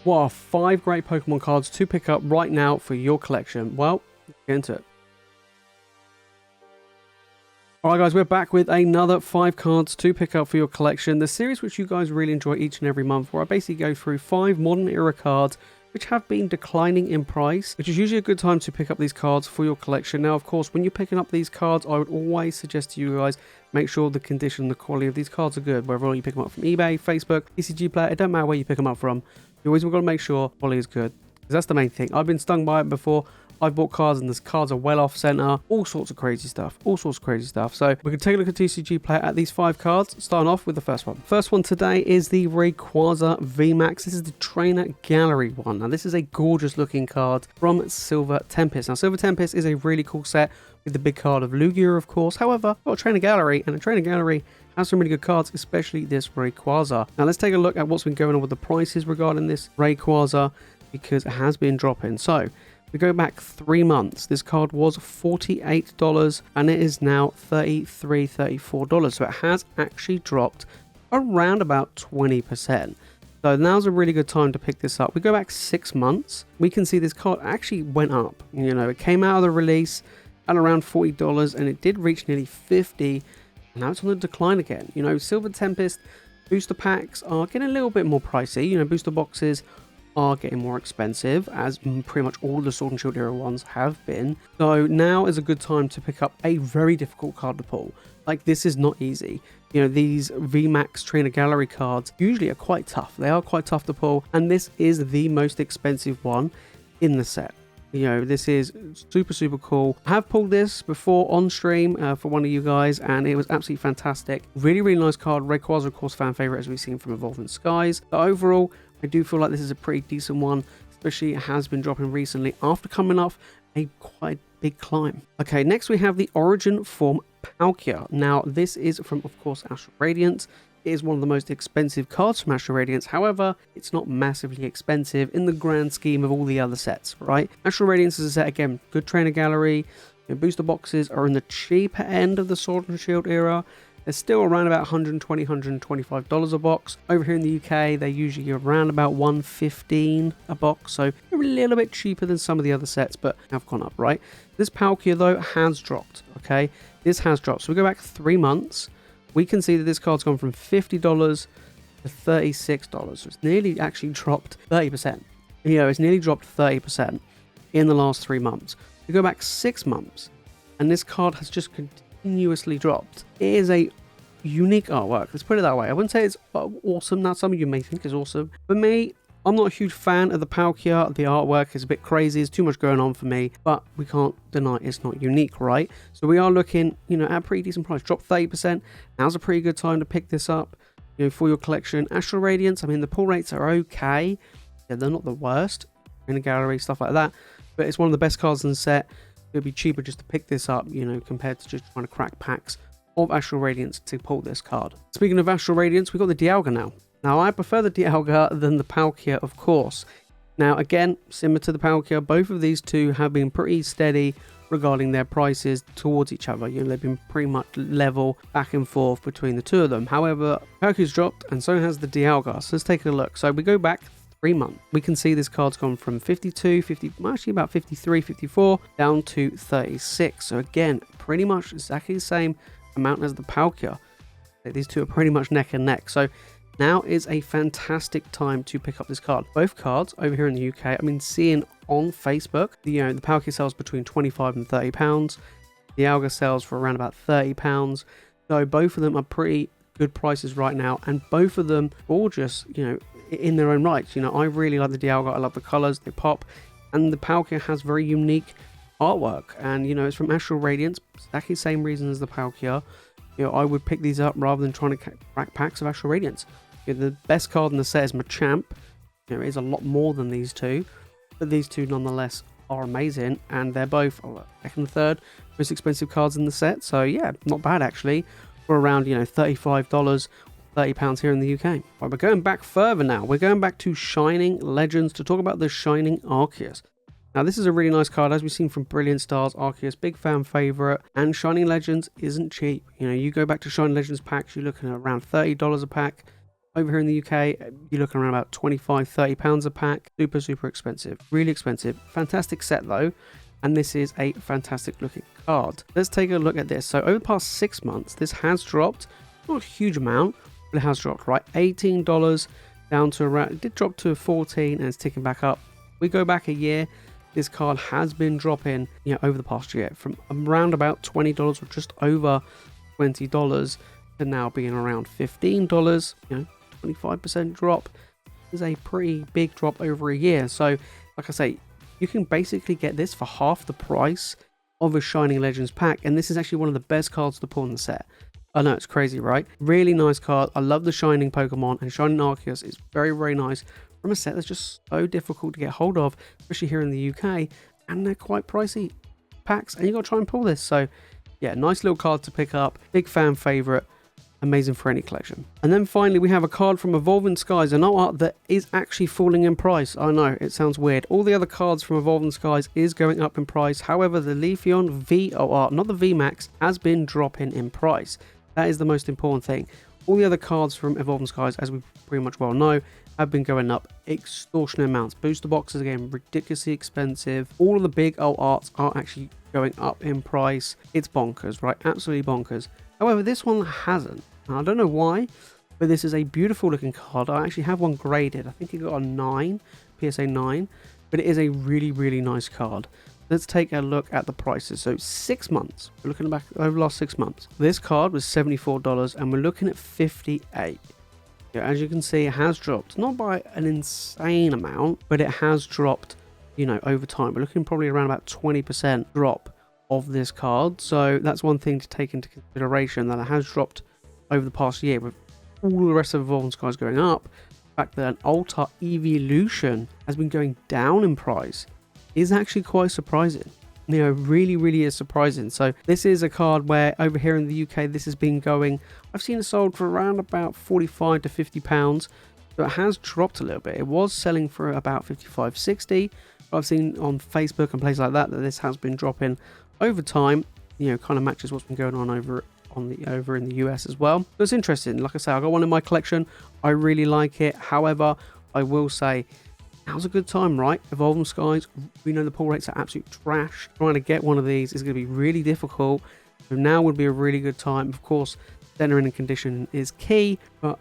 What are 5 great Pokemon cards to pick up right now for your collection? Well, let's get into it. Alright guys, we're back with another 5 cards to pick up for your collection. The series which you guys really enjoy each and every month, where I basically go through 5 modern era cards which have been declining in price, which is usually a good time to pick up these cards for your collection. Now, of course, when you're picking up these cards, I would always suggest to you guys, make sure the condition and the quality of these cards are good. Whether you pick them up from eBay, Facebook, TCG Player, it don't matter where you pick them up from. You always got to make sure quality is good, because that's the main thing. I've been stung by it before. I've bought cards and the cards are well off center, all sorts of crazy stuff, So we can take a look at TCG Player at these 5 cards, starting off with the first one. First one today is the Rayquaza VMAX. This is the Trainer Gallery one. Now this is a gorgeous looking card from Silver Tempest. Now Silver Tempest is a really cool set with the big card of Lugia, of course. However, I've got a Trainer Gallery, and a Trainer Gallery has some really good cards, especially this Rayquaza. Now let's take a look at what's been going on with the prices regarding this Rayquaza, because it has been dropping. So we go back 3 months. This card was $48 and it is now $33, $34. So it has actually dropped around about 20%. So now's a really good time to pick this up. We go back 6 months. We can see this card actually went up. You know, it came out of the release at around $40 and it did reach nearly $50. And now it's on the decline again. You know, Silver Tempest booster packs are getting a little bit more pricey. You know, booster boxes are getting more expensive, as pretty much all the Sword and Shield era ones have been. So now is a good time to pick up a very difficult card to pull. Like, this is not easy. You know, these VMAX Trainer Gallery cards usually are quite tough. They are quite tough to pull, and this is the most expensive one in the set. You know, this is super cool. I have pulled this before on stream for one of you guys, and it was absolutely fantastic. Really nice card. Rayquaza, of course, fan favorite, as we've seen from Evolving Skies. But overall, I do feel like this is a pretty decent one, especially it has been dropping recently after coming off a quite big climb. Okay, next we have the Origin Form Palkia. Now, this is from, of course, Astral Radiance. It is one of the most expensive cards from Astral Radiance. However, it's not massively expensive in the grand scheme of all the other sets, right? Astral Radiance is a set, again, good Trainer Gallery. Your booster boxes are in the cheaper end of the Sword and Shield era. They're still around about $120, $125 a box. Over here in the UK, they're usually around about $115 a box. So they're a little bit cheaper than some of the other sets, but have gone up, right? This Palkia, though, has dropped, okay? This has dropped. So we go back 3 months. We can see that this card's gone from $50 to $36. So it's nearly actually dropped 30%. You know, it's nearly dropped 30% in the last 3 months. We go back 6 months, and this card has just continuously dropped. It is a unique artwork, let's put it that way. I wouldn't say it's awesome. Now, some of you may think is awesome. For me, I'm not a huge fan of the Palkia. The artwork is a bit crazy. There's too much going on for me, but we can't deny it's not unique, right? So we are looking, you know, at a pretty decent price. Dropped 30%. Now's a pretty good time to pick this up, you know, for your collection. Astral Radiance, I mean, the pull rates are okay. Yeah, they're not the worst in a gallery, stuff like that, but it's one of the best cards in the set. It'll be cheaper just to pick this up, you know, compared to just trying to crack packs of Astral Radiance to pull this card. Speaking of Astral Radiance, we've got the Dialga now. Now, I prefer the Dialga than the Palkia, of course. Now, again, similar to the Palkia, both of these two have been pretty steady regarding their prices towards each other. You know, they've been pretty much level back and forth between the two of them. However, Palkia's dropped, and so has the Dialga. So let's take a look. So we go back 3 months. We can see this card's gone from 52, 50, actually about 53, 54, down to 36. So again, pretty much exactly the same amount as the Palkia. These two are pretty much neck and neck. So now is a fantastic time to pick up this card. Both cards over here in the UK, I've been seeing on Facebook, you know, the Palkia sells between £25 and £30. The Dialga sells for around about £30. So both of them are pretty good prices right now, and both of them gorgeous, you know, in their own right. You know, I really like the Dialga. I love the colors, they pop, and the Palkia has very unique artwork, and you know, it's from Astral Radiance, exactly the same reason as the Palkia. You know, I would pick these up rather than trying to crack packs of Astral Radiance. You know, the best card in the set is Machamp. You know, it is a lot more than these two, but these two nonetheless are amazing, and they're both second and third most expensive cards in the set. So yeah, not bad actually. For around, you know, $35, £30 here in the UK. Right, we're going back further now. We're going back to Shining Legends to talk about the Shining Arceus. Now, this is a really nice card, as we've seen from Brilliant Stars. Arceus, big fan favorite, and Shining Legends isn't cheap. You know, you go back to Shining Legends packs, you're looking at around $30 a pack. Over here in the UK, you're looking around about 25, 30 pounds a pack. Super, super expensive. Really expensive. Fantastic set though. And this is a fantastic looking card. Let's take a look at this. So over the past 6 months, this has dropped, not a huge amount, but it has dropped, right? $18 down to around, it did drop to 14 and it's ticking back up. We go back a year, this card has been dropping, over the past year from around about $20 or just over $20 to now being around $15, 25% drop is a pretty big drop over a year. So like I say, you can basically get this for half the price of a Shining Legends pack, and this is actually one of the best cards to pull in the set. I know, it's crazy, right? Really nice card. I love the Shining Pokemon, and Shining Arceus is very, very nice from a set that's just so difficult to get hold of, especially here in the UK, and they're quite pricey packs, and you got to try and pull this. So yeah, nice little card to pick up, big fan favorite. Amazing for any collection. And then finally we have a card from Evolving Skies, an art that is actually falling in price. I know, it sounds weird. All the other cards from Evolving Skies is going up in price. However, the Leafeon VOR, not the VMAX, has been dropping in price. That is the most important thing. All the other cards from Evolving Skies, as we pretty much well know, have been going up extortionate amounts. Booster boxes, again, ridiculously expensive. All of the big old arts are actually going up in price. It's bonkers, right? Absolutely bonkers. However, this one hasn't. Now, I don't know why, but this is a beautiful looking card. I actually have one graded. I think it got a 9, PSA 9, but it is a really, really nice card. Let's take a look at the prices. So 6 months, we're looking back over the last 6 months. This card was $74 and we're looking at $58. As you can see, it has dropped, not by an insane amount, but it has dropped, over time. We're looking probably around about 20% drop of this card. So that's one thing to take into consideration, that it has dropped over the past year with all the rest of Evolving Skies going up. The fact that an Altar Evolution has been going down in price is actually quite surprising. Really, really is surprising. So this is a card where over here in the UK, this has been going, I've seen it sold for around about 45 to 50 pounds. So it has dropped a little bit. It was selling for about 55, 60. But I've seen on Facebook and places like that this has been dropping over time. Kind of matches what's been going on over in the US as well. So it's interesting. Like I say, I got one in my collection. I really like it. However, I will say now's a good time, right? Evolving Skies, we know the pull rates are absolute trash. Trying to get one of these is going to be really difficult. So now would be a really good time. Of course, centering and condition is key, but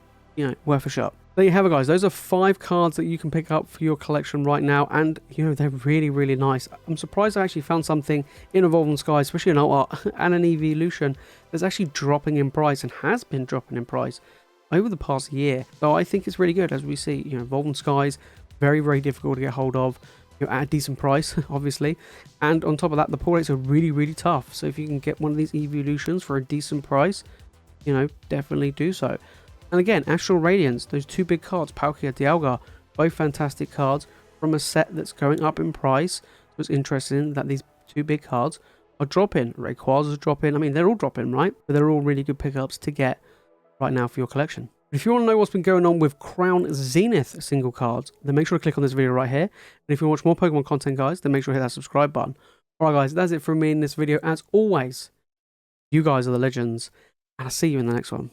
worth a shot. There you have it, guys. Those are 5 cards that you can pick up for your collection right now, and they're really, really nice. I'm surprised I actually found something in Evolving Skies, especially an art and an evolution, that's actually dropping in price and has been dropping in price over the past year. So I think it's really good. As we see, Evolving Skies, very, very difficult to get hold of, at a decent price, obviously, and on top of that, the pull rates are really, really tough. So if you can get one of these evolutions for a decent price, definitely do so. And again, Astral Radiance, those 2 big cards, Palkia, Dialga, both fantastic cards from a set that's going up in price. So it's interesting that these 2 big cards are dropping. Rayquaza is dropping. I mean, they're all dropping, right? But they're all really good pickups to get right now for your collection. If you want to know what's been going on with Crown Zenith single cards, then make sure to click on this video right here. And if you want to watch more Pokemon content, guys, then make sure to hit that subscribe button. Alright, guys, that's it from me in this video. As always, you guys are the legends, and I'll see you in the next one.